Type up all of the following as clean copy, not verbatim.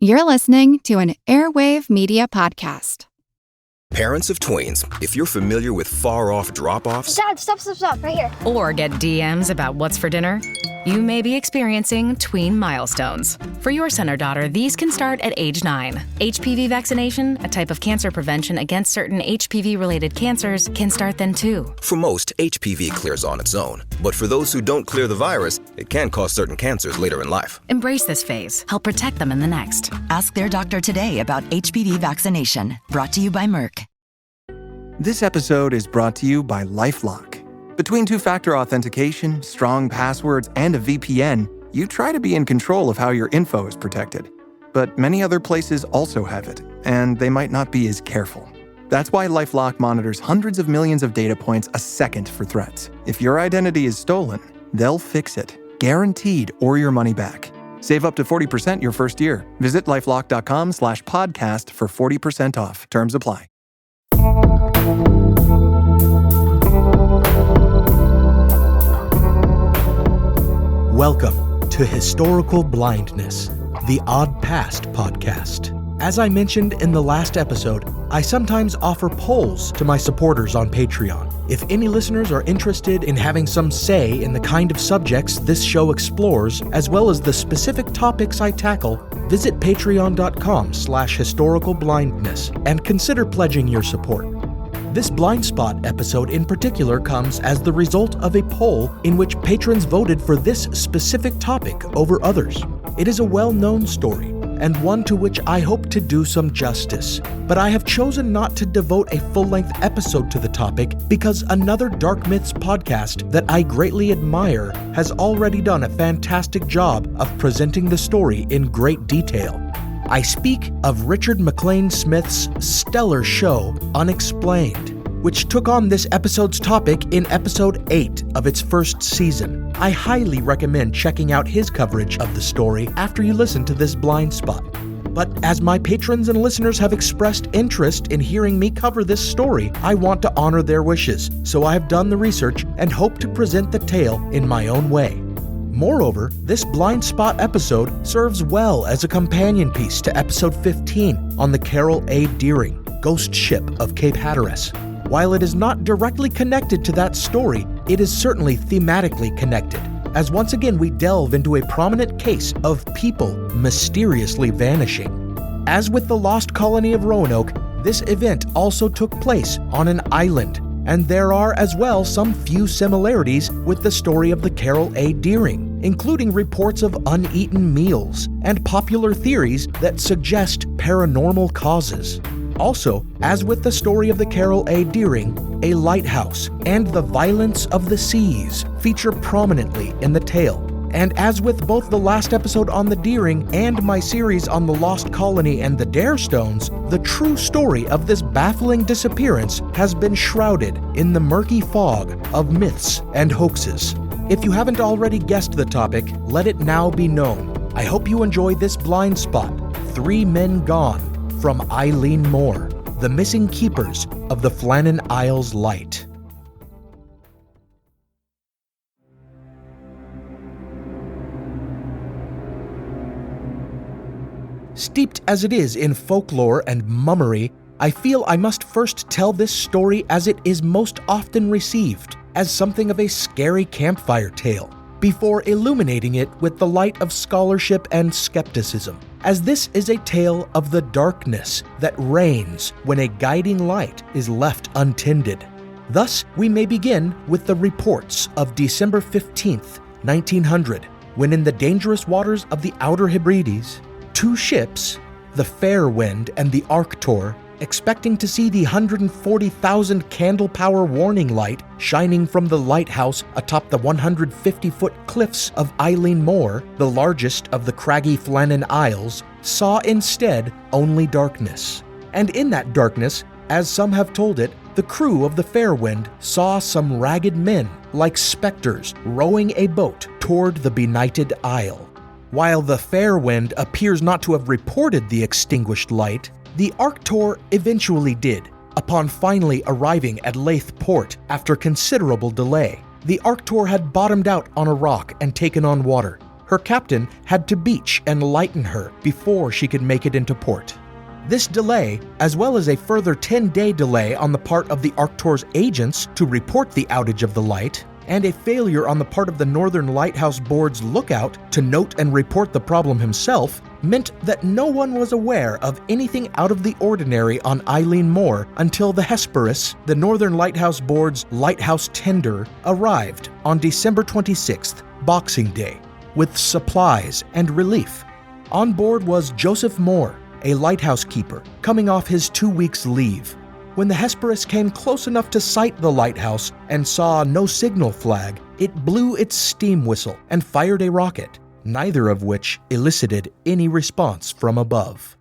You're listening to an Airwave Media Podcast. Parents of tweens, if you're familiar with far-off drop-offs... Dad, stop, right here. Or get DMs about what's for dinner, you may be experiencing tween milestones. For your son or daughter, these can start at age 9. HPV vaccination, a type of cancer prevention against certain HPV-related cancers, can start then too. For most, HPV clears on its own. But for those who don't clear the virus, it can cause certain cancers later in life. Embrace this phase. Help protect them in the next. Ask their doctor today about HPV vaccination. Brought to you by Merck. This episode is brought to you by LifeLock. Between two-factor authentication, strong passwords, and a VPN, you try to be in control of how your info is protected. But many other places also have it, and they might not be as careful. That's why LifeLock monitors hundreds of millions of data points a second for threats. If your identity is stolen, they'll fix it, guaranteed, or your money back. Save up to 40% your first year. Visit lifelock.com/podcast for 40% off. Terms apply. Welcome to Historical Blindness, the Odd Past podcast. As I mentioned in the last episode, I sometimes offer polls to my supporters on Patreon. If any listeners are interested in having some say in the kind of subjects this show explores, as well as the specific topics I tackle, visit patreon.com/historicalblindness and consider pledging your support. This blind spot episode in particular comes as the result of a poll in which patrons voted for this specific topic over others. It is a well-known story, and one to which I hope to do some justice. But I have chosen not to devote a full-length episode to the topic because another Dark Myths podcast that I greatly admire has already done a fantastic job of presenting the story in great detail. I speak of Richard MacLean Smith's stellar show, Unexplained, which took on this episode's topic in episode 8 of its first season. I highly recommend checking out his coverage of the story after you listen to this blind spot. But as my patrons and listeners have expressed interest in hearing me cover this story, I want to honor their wishes, so I have done the research and hope to present the tale in my own way. Moreover, this blind spot episode serves well as a companion piece to episode 15 on the Carol A. Deering, Ghost Ship of Cape Hatteras. While it is not directly connected to that story, it is certainly thematically connected, as once again we delve into a prominent case of people mysteriously vanishing. As with the lost colony of Roanoke, this event also took place on an island, and there are as well some few similarities with the story of the Carol A. Deering, including reports of uneaten meals and popular theories that suggest paranormal causes. Also, as with the story of the Carol A. Deering, a lighthouse and the violence of the seas feature prominently in the tale. And as with both the last episode on the Deering and my series on the Lost Colony and the Dare Stones, the true story of this baffling disappearance has been shrouded in the murky fog of myths and hoaxes. If you haven't already guessed the topic, let it now be known. I hope you enjoy this blind spot, 3 Men Gone, from Eilean Moore, The Missing Keepers of the Flannan Isles Light. Steeped as it is in folklore and mummery, I feel I must first tell this story as it is most often received, as something of a scary campfire tale, before illuminating it with the light of scholarship and skepticism, as this is a tale of the darkness that reigns when a guiding light is left untended. Thus, we may begin with the reports of December 15th, 1900, when in the dangerous waters of the Outer Hebrides, 2 ships, the Fairwind and the Arctur, expecting to see the 140,000 candle power warning light shining from the lighthouse atop the 150-foot cliffs of Eilean Moor, the largest of the craggy Flannan Isles, saw instead only darkness. And in that darkness, as some have told it, the crew of the Fairwind saw some ragged men, like specters, rowing a boat toward the benighted isle. While the Fairwind appears not to have reported the extinguished light, the Arctur eventually did, upon finally arriving at Leith Port after considerable delay. The Arctur had bottomed out on a rock and taken on water. her captain had to beach and lighten her before she could make it into port. This delay, as well as a further 10-day delay on the part of the Arctur's agents to report the outage of the light, and a failure on the part of the Northern Lighthouse Board's lookout to note and report the problem himself, meant that no one was aware of anything out of the ordinary on Eilean Moor until the Hesperus, the Northern Lighthouse Board's lighthouse tender, arrived on December 26th, Boxing Day, with supplies and relief. On board was Joseph Moore, a lighthouse keeper, coming off his 2 weeks' leave. When the Hesperus came close enough to sight the lighthouse and saw no signal flag, it blew its steam whistle and fired a rocket, neither of which elicited any response from above.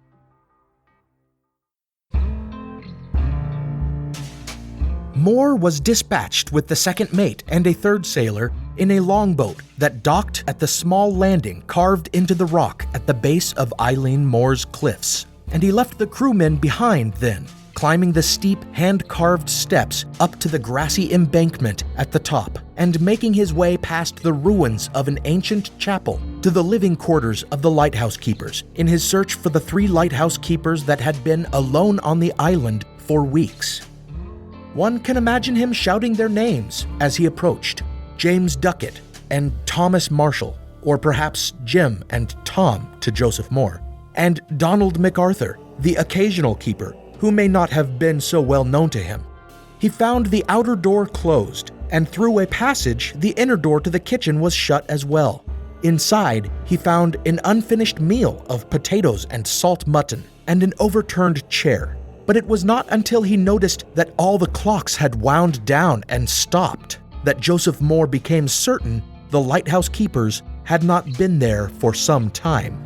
Moore was dispatched with the second mate and a third sailor in a longboat that docked at the small landing carved into the rock at the base of Eilean Moor's cliffs, and he left the crewmen behind then, climbing the steep hand-carved steps up to the grassy embankment at the top, and making his way past the ruins of an ancient chapel to the living quarters of the lighthouse keepers in his search for the 3 lighthouse keepers that had been alone on the island for weeks. One can imagine him shouting their names as he approached: James Duckett and Thomas Marshall, or perhaps Jim and Tom to Joseph Moore, and Donald MacArthur, the occasional keeper, who may not have been so well known to him. He found the outer door closed, and through a passage, the inner door to the kitchen was shut as well. Inside, he found an unfinished meal of potatoes and salt mutton, and an overturned chair. But it was not until he noticed that all the clocks had wound down and stopped that Joseph Moore became certain the lighthouse keepers had not been there for some time.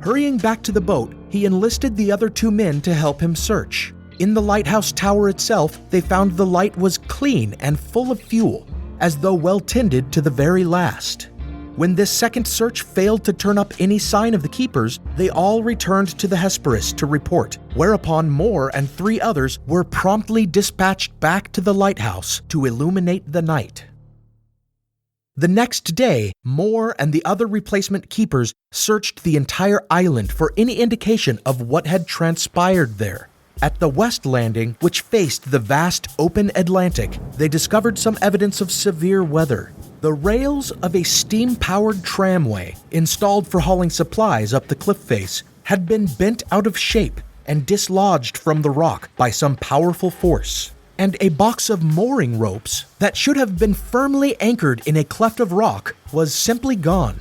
Hurrying back to the boat, he enlisted the other 2 men to help him search. In the lighthouse tower itself, they found the light was clean and full of fuel, as though well tended to the very last. When this second search failed to turn up any sign of the keepers, they all returned to the Hesperus to report, whereupon Moore and 3 others were promptly dispatched back to the lighthouse to illuminate the night. The next day, Moore and the other replacement keepers searched the entire island for any indication of what had transpired there. At the west landing, which faced the vast open Atlantic, they discovered some evidence of severe weather. The rails of a steam-powered tramway, installed for hauling supplies up the cliff face, had been bent out of shape and dislodged from the rock by some powerful force. And a box of mooring ropes that should have been firmly anchored in a cleft of rock was simply gone.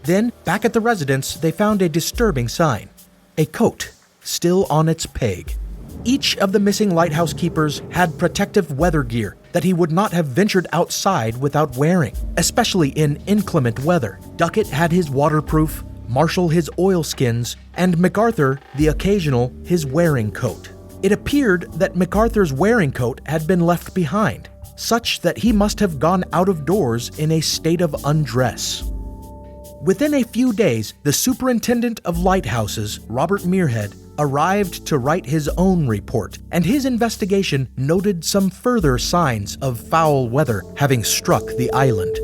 Then, back at the residence, they found a disturbing sign: a coat still on its peg. Each of the missing lighthouse keepers had protective weather gear that he would not have ventured outside without wearing, especially in inclement weather. Duckett had his waterproof, Marshall his oilskins, and MacArthur, the occasional, his wearing coat. It appeared that MacArthur's wearing coat had been left behind, such that he must have gone out of doors in a state of undress. Within a few days, the superintendent of lighthouses, Robert Muirhead, arrived to write his own report, and his investigation noted some further signs of foul weather having struck the island.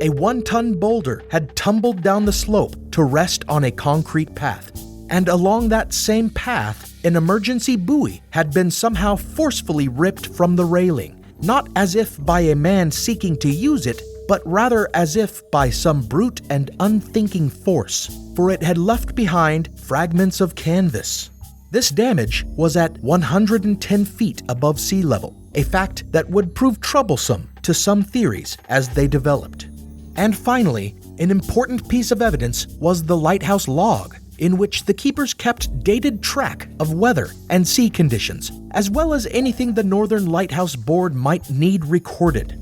A 1-ton boulder had tumbled down the slope to rest on a concrete path, and along that same path, an emergency buoy had been somehow forcefully ripped from the railing, not as if by a man seeking to use it, but rather as if by some brute and unthinking force, for it had left behind fragments of canvas. This damage was at 110 feet above sea level, a fact that would prove troublesome to some theories as they developed. And finally, an important piece of evidence was the lighthouse log, in which the keepers kept dated track of weather and sea conditions, as well as anything the Northern Lighthouse Board might need recorded.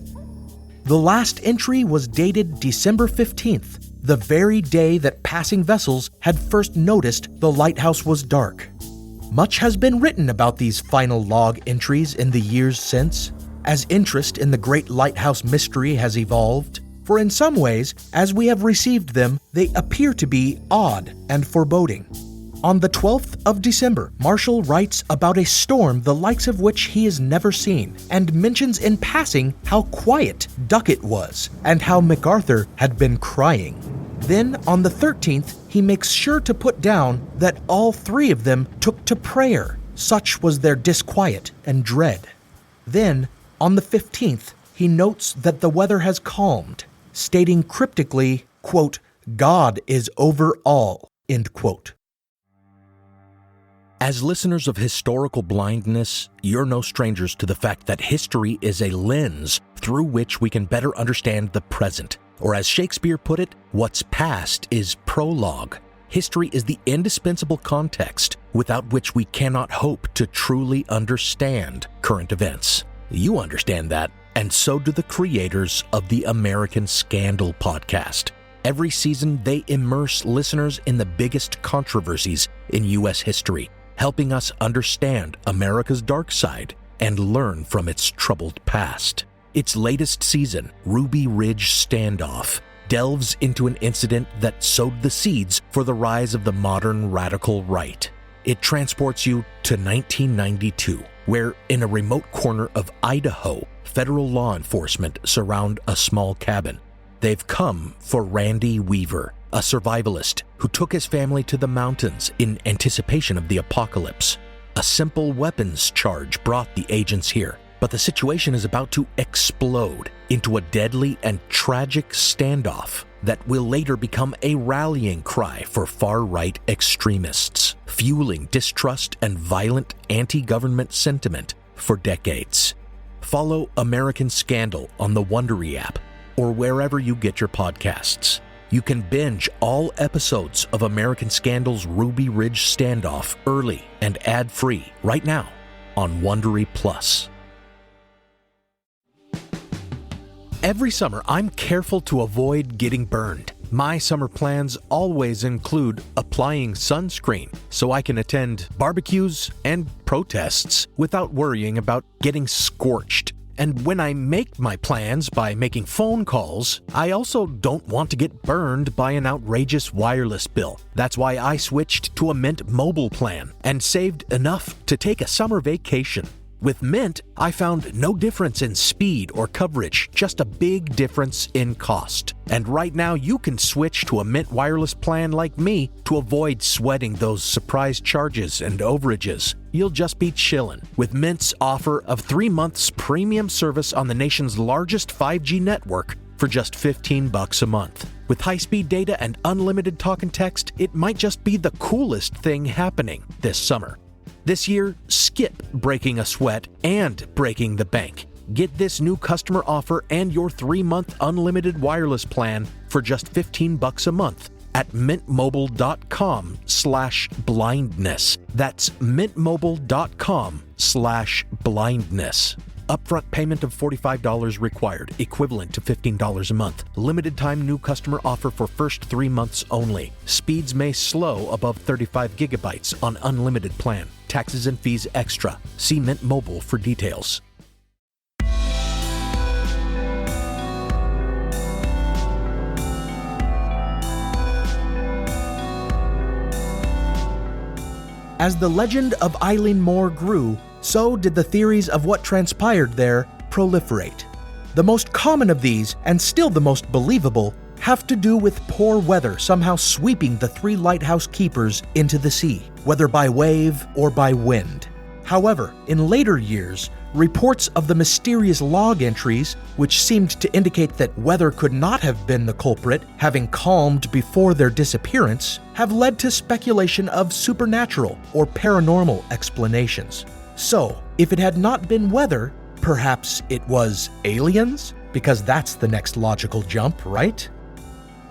The last entry was dated December 15th, the very day that passing vessels had first noticed the lighthouse was dark. Much has been written about these final log entries in the years since, as interest in the Great Lighthouse Mystery has evolved. For in some ways, as we have received them, they appear to be odd and foreboding. On the 12th of December, Marshall writes about a storm the likes of which he has never seen, and mentions in passing how quiet Duckett was, and how MacArthur had been crying. Then, on the 13th, he makes sure to put down that all three of them took to prayer. Such was their disquiet and dread. Then, on the 15th, he notes that the weather has calmed, stating cryptically, quote, "God is over all," end quote. As listeners of Historical Blindness, you're no strangers to the fact that history is a lens through which we can better understand the present. Or as Shakespeare put it, what's past is prologue. History is the indispensable context without which we cannot hope to truly understand current events. You understand that, and so do the creators of the American Scandal podcast. Every season, they immerse listeners in the biggest controversies in U.S. history, helping us understand America's dark side and learn from its troubled past. Its latest season, Ruby Ridge Standoff, delves into an incident that sowed the seeds for the rise of the modern radical right. It transports you to 1992, where in a remote corner of Idaho, federal law enforcement surround a small cabin. They've come for Randy Weaver, a survivalist who took his family to the mountains in anticipation of the apocalypse. A simple weapons charge brought the agents here, but the situation is about to explode into a deadly and tragic standoff that will later become a rallying cry for far-right extremists, fueling distrust and violent anti-government sentiment for decades. Follow American Scandal on the Wondery app or wherever you get your podcasts. You can binge all episodes of American Scandal's Ruby Ridge Standoff early and ad-free right now on Wondery Plus. Every summer, I'm careful to avoid getting burned. My summer plans always include applying sunscreen so I can attend barbecues and protests without worrying about getting scorched. And when I make my plans by making phone calls, I also don't want to get burned by an outrageous wireless bill. That's why I switched to a Mint Mobile plan and saved enough to take a summer vacation. With Mint, I found no difference in speed or coverage, just a big difference in cost. And right now, you can switch to a Mint wireless plan like me to avoid sweating those surprise charges and overages. You'll just be chillin' with Mint's offer of 3 months premium service on the nation's largest 5G network for just $15 a month. With high-speed data and unlimited talk and text, it might just be the coolest thing happening this summer. This year, skip breaking a sweat and breaking the bank. Get this new customer offer and your 3-month unlimited wireless plan for just $15 a month at mintmobile.com/blindness. That's mintmobile.com/blindness. Upfront payment of $45 required, equivalent to $15 a month. Limited time new customer offer for first 3 months only. Speeds may slow above 35 gigabytes on unlimited plan. Taxes and fees extra. See Mint Mobile for details. As the legend of Eilean Mor grew, so did the theories of what transpired there proliferate. The most common of these, and still the most believable, have to do with poor weather somehow sweeping the 3 lighthouse keepers into the sea, whether by wave or by wind. However, in later years, reports of the mysterious log entries, which seemed to indicate that weather could not have been the culprit, having calmed before their disappearance, have led to speculation of supernatural or paranormal explanations. So, if it had not been weather, perhaps it was aliens? Because that's the next logical jump, right?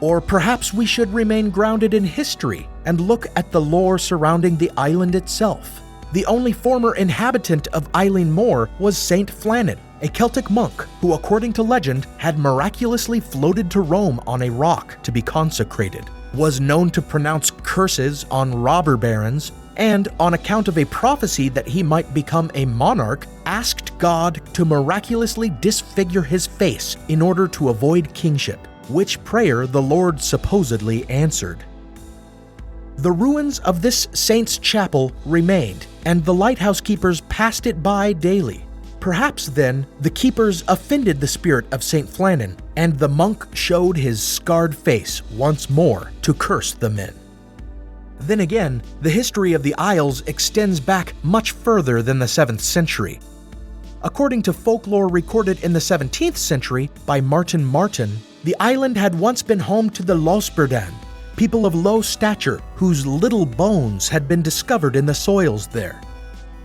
Or perhaps we should remain grounded in history and look at the lore surrounding the island itself. The only former inhabitant of Eilean Mor was Saint Flannan, a Celtic monk who, according to legend, had miraculously floated to Rome on a rock to be consecrated, was known to pronounce curses on robber barons, and, on account of a prophecy that he might become a monarch, asked God to miraculously disfigure his face in order to avoid kingship, which prayer the Lord supposedly answered. The ruins of this saint's chapel remained, and the lighthouse keepers passed it by daily. Perhaps then, the keepers offended the spirit of St. Flannan, and the monk showed his scarred face once more to curse the men. Then again, the history of the Isles extends back much further than the 7th century. According to folklore recorded in the 17th century by Martin Martin, the island had once been home to the Losberdan, people of low stature whose little bones had been discovered in the soils there.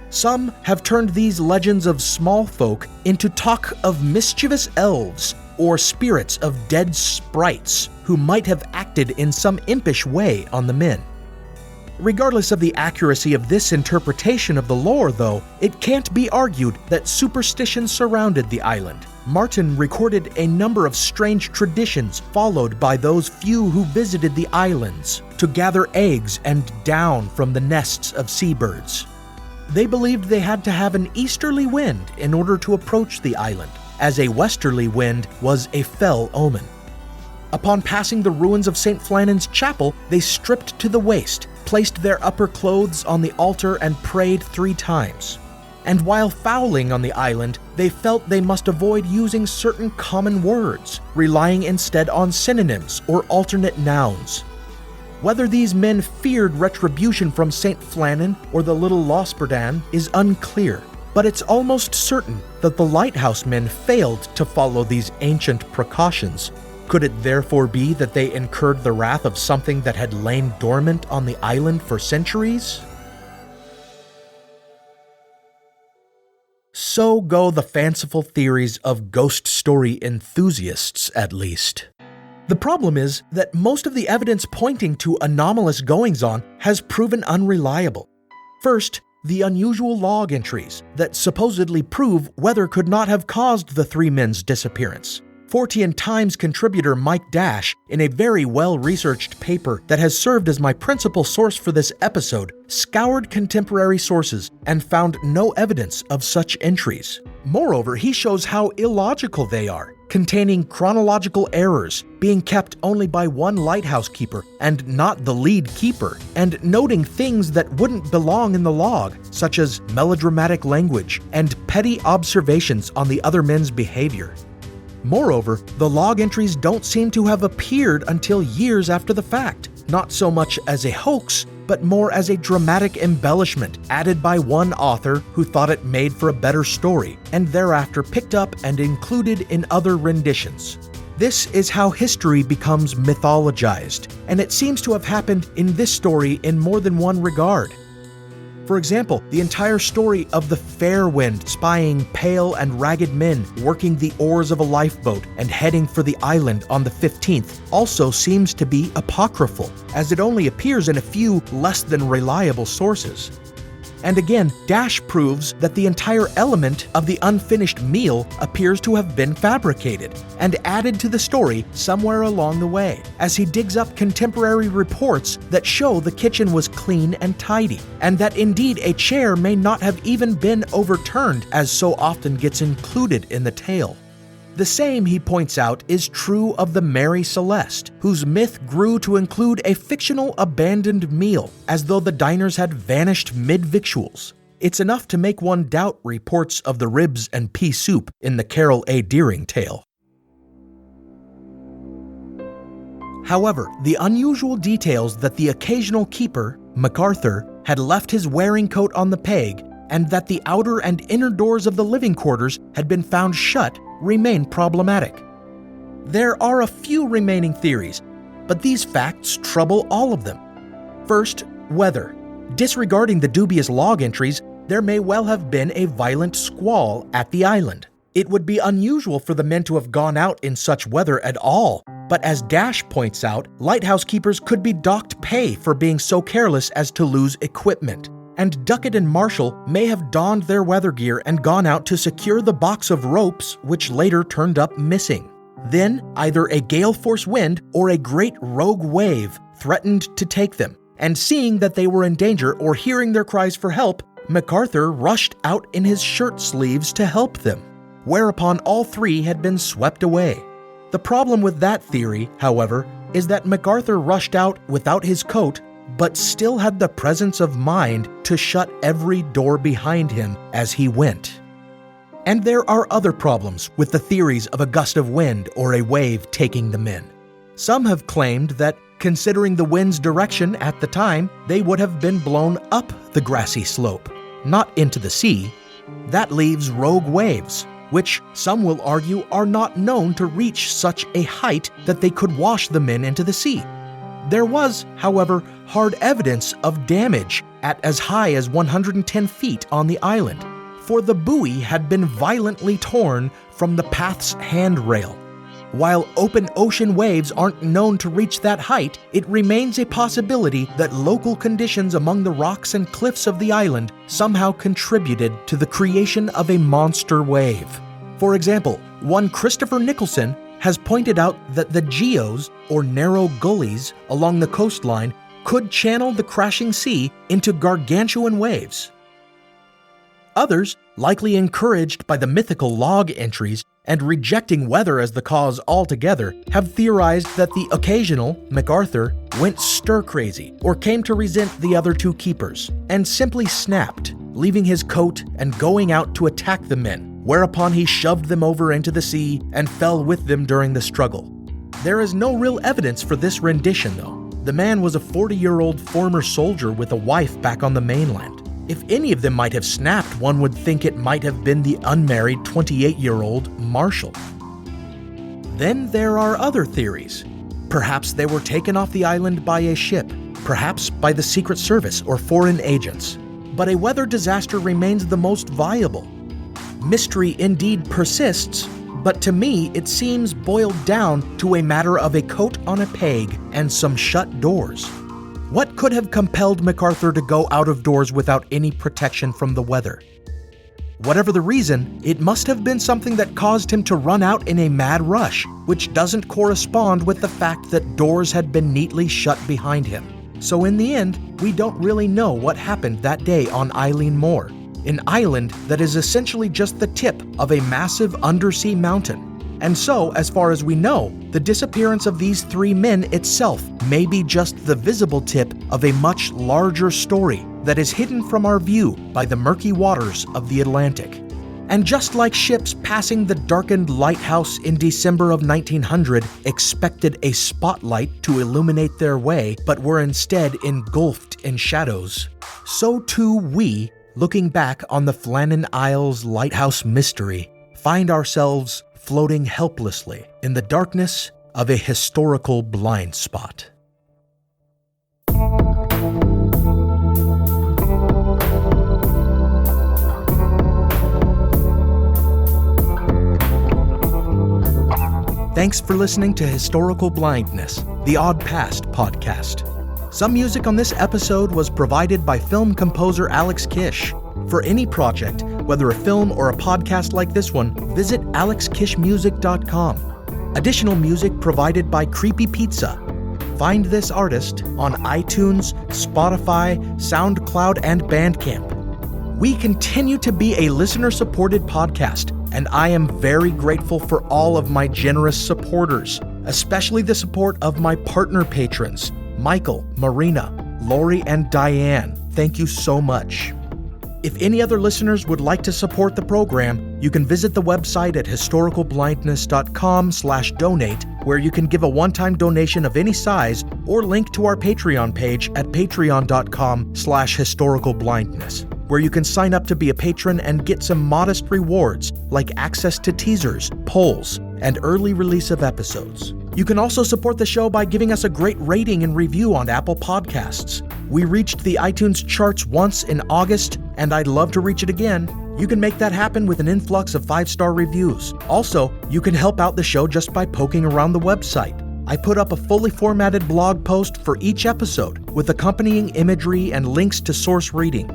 Some have turned these legends of small folk into talk of mischievous elves or spirits of dead sprites who might have acted in some impish way on the men. Regardless of the accuracy of this interpretation of the lore, though, it can't be argued that superstition surrounded the island. Martin recorded a number of strange traditions followed by those few who visited the islands to gather eggs and down from the nests of seabirds. They believed they had to have an easterly wind in order to approach the island, as a westerly wind was a fell omen. Upon passing the ruins of St. Flannan's chapel, they stripped to the waist, placed their upper clothes on the altar and prayed 3 times. And while fowling on the island, they felt they must avoid using certain common words, relying instead on synonyms or alternate nouns. Whether these men feared retribution from St. Flannan or the little Losberdan is unclear, but it's almost certain that the lighthouse men failed to follow these ancient precautions. Could it therefore be that they incurred the wrath of something that had lain dormant on the island for centuries? So go the fanciful theories of ghost story enthusiasts, at least. The problem is that most of the evidence pointing to anomalous goings-on has proven unreliable. First, the unusual log entries that supposedly prove weather could not have caused the 3 men's disappearance. Fortean Times contributor Mike Dash, in a very well-researched paper that has served as my principal source for this episode, scoured contemporary sources and found no evidence of such entries. Moreover, he shows how illogical they are, containing chronological errors, being kept only by one lighthouse keeper and not the lead keeper, and noting things that wouldn't belong in the log, such as melodramatic language and petty observations on the other men's behavior. Moreover, the log entries don't seem to have appeared until years after the fact, not so much as a hoax, but more as a dramatic embellishment added by one author who thought it made for a better story, and thereafter picked up and included in other renditions. This is how history becomes mythologized, and it seems to have happened in this story in more than one regard. For example, the entire story of the fair wind spying pale and ragged men working the oars of a lifeboat and heading for the island on the 15th also seems to be apocryphal, as it only appears in a few less than reliable sources. And again, Dash proves that the entire element of the unfinished meal appears to have been fabricated and added to the story somewhere along the way, as he digs up contemporary reports that show the kitchen was clean and tidy, and that indeed a chair may not have even been overturned, as so often gets included in the tale. The same, he points out, is true of the Mary Celeste, whose myth grew to include a fictional abandoned meal, as though the diners had vanished mid-victuals. It's enough to make one doubt reports of the ribs and pea soup in the Carol A. Deering tale. However, the unusual details that the occasional keeper, MacArthur, had left his wearing coat on the peg, and that the outer and inner doors of the living quarters had been found shut remain problematic. There are a few remaining theories, but these facts trouble all of them. First, weather. Disregarding the dubious log entries, there may well have been a violent squall at the island. It would be unusual for the men to have gone out in such weather at all, but as Dash points out, lighthouse keepers could be docked pay for being so careless as to lose equipment. And Duckett and Marshall may have donned their weather gear and gone out to secure the box of ropes, which later turned up missing. Then, either a gale force wind or a great rogue wave threatened to take them, and seeing that they were in danger or hearing their cries for help, MacArthur rushed out in his shirt sleeves to help them, whereupon all 3 had been swept away. The problem with that theory, however, is that MacArthur rushed out without his coat, but still had the presence of mind to shut every door behind him as he went. And there are other problems with the theories of a gust of wind or a wave taking them in. Some have claimed that, considering the wind's direction at the time, they would have been blown up the grassy slope, not into the sea. That leaves rogue waves, which some will argue are not known to reach such a height that they could wash the men into the sea. There was, however, hard evidence of damage at as high as 110 feet on the island, for the buoy had been violently torn from the path's handrail. While open ocean waves aren't known to reach that height, it remains a possibility that local conditions among the rocks and cliffs of the island somehow contributed to the creation of a monster wave. For example, one Christopher Nicholson has pointed out that the geos, or narrow gullies along the coastline, could channel the crashing sea into gargantuan waves. Others, likely encouraged by the mythical log entries and rejecting weather as the cause altogether, have theorized that the occasional MacArthur went stir-crazy or came to resent the other two keepers and simply snapped, leaving his coat and going out to attack the men, whereupon he shoved them over into the sea and fell with them during the struggle. There is no real evidence for this rendition, though. The man was a 40-year-old former soldier with a wife back on the mainland. If any of them might have snapped, one would think it might have been the unmarried 28-year-old Marshall. Then there are other theories. Perhaps they were taken off the island by a ship, perhaps by the Secret Service or foreign agents. But a weather disaster remains the most viable. Mystery indeed persists, but to me it seems boiled down to a matter of a coat on a peg and some shut doors. What could have compelled MacArthur to go out of doors without any protection from the weather? Whatever the reason, it must have been something that caused him to run out in a mad rush, which doesn't correspond with the fact that doors had been neatly shut behind him. So in the end, we don't really know what happened that day on Eilean Moor, an island that is essentially just the tip of a massive undersea mountain. And so, as far as we know, the disappearance of these three men itself may be just the visible tip of a much larger story that is hidden from our view by the murky waters of the Atlantic. And just like ships passing the darkened lighthouse in December of 1900 expected a spotlight to illuminate their way, but were instead engulfed in shadows, so too we, looking back on the Flannan Isles Lighthouse Mystery, find ourselves floating helplessly in the darkness of a historical blind spot. Thanks for listening to Historical Blindness, the Odd Past podcast. Some music on this episode was provided by film composer Alex Kish. For any project, whether a film or a podcast like this one, visit alexkishmusic.com. Additional music provided by Creepy Pizza. Find this artist on iTunes, Spotify, SoundCloud, and Bandcamp. We continue to be a listener-supported podcast, and I am very grateful for all of my generous supporters, especially the support of my partner patrons, Michael, Marina, Lori, and Diane. Thank you so much. If any other listeners would like to support the program, you can visit the website at historicalblindness.com/donate, where you can give a one-time donation of any size or link to our Patreon page at patreon.com/historicalblindness, where you can sign up to be a patron and get some modest rewards like access to teasers, polls, and early release of episodes. You can also support the show by giving us a great rating and review on Apple Podcasts. We reached the iTunes charts once in August, and I'd love to reach it again. You can make that happen with an influx of 5-star reviews. Also, you can help out the show just by poking around the website. I put up a fully formatted blog post for each episode with accompanying imagery and links to source reading.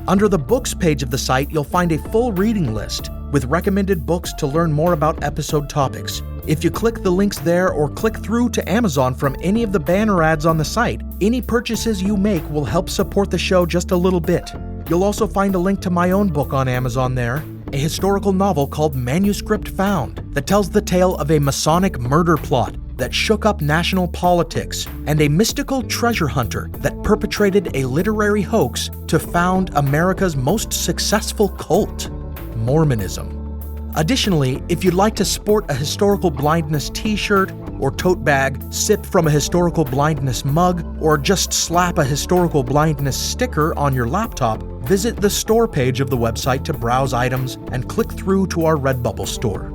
Under the books page of the site, you'll find a full reading list with recommended books to learn more about episode topics. If you click the links there or click through to Amazon from any of the banner ads on the site, any purchases you make will help support the show just a little bit. You'll also find a link to my own book on Amazon there, a historical novel called Manuscript Found that tells the tale of a Masonic murder plot that shook up national politics, and a mystical treasure hunter that perpetrated a literary hoax to found America's most successful cult, Mormonism. Additionally, if you'd like to sport a historical blindness t-shirt or tote bag, sip from a historical blindness mug, or just slap a historical blindness sticker on your laptop, visit the store page of the website to browse items and click through to our Redbubble store.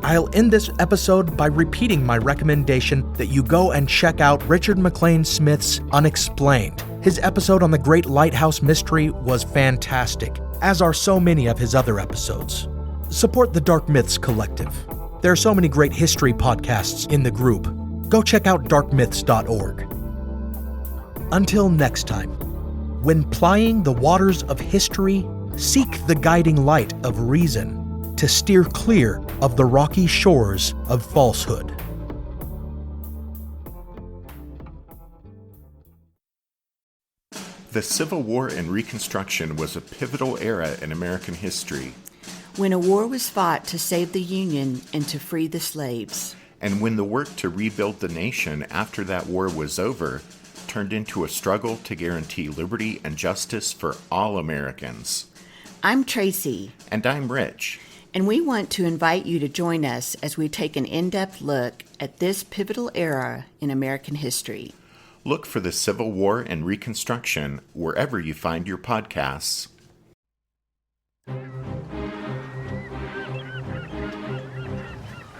I'll end this episode by repeating my recommendation that you go and check out Richard McLean Smith's Unexplained. His episode on the Great Lighthouse Mystery was fantastic, as are so many of his other episodes. Support the Dark Myths Collective. There are so many great history podcasts in the group. Go check out darkmyths.org. Until next time, when plying the waters of history, seek the guiding light of reason to steer clear of the rocky shores of falsehood. The Civil War and Reconstruction was a pivotal era in American history. When a war was fought to save the Union and to free the slaves. And when the work to rebuild the nation after that war was over turned into a struggle to guarantee liberty and justice for all Americans. I'm Tracy. And I'm Rich. And we want to invite you to join us as we take an in-depth look at this pivotal era in American history. Look for the Civil War and Reconstruction wherever you find your podcasts.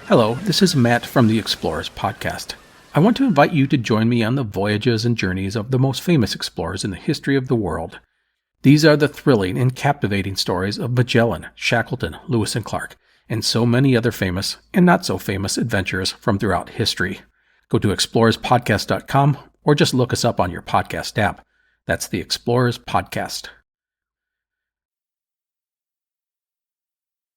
Hello, this is Matt from the Explorers Podcast. I want to invite you to join me on the voyages and journeys of the most famous explorers in the history of the world. These are the thrilling and captivating stories of Magellan, Shackleton, Lewis and Clark, and so many other famous and not so famous adventurers from throughout history. Go to explorerspodcast.com or just look us up on your podcast app. That's the Explorers Podcast.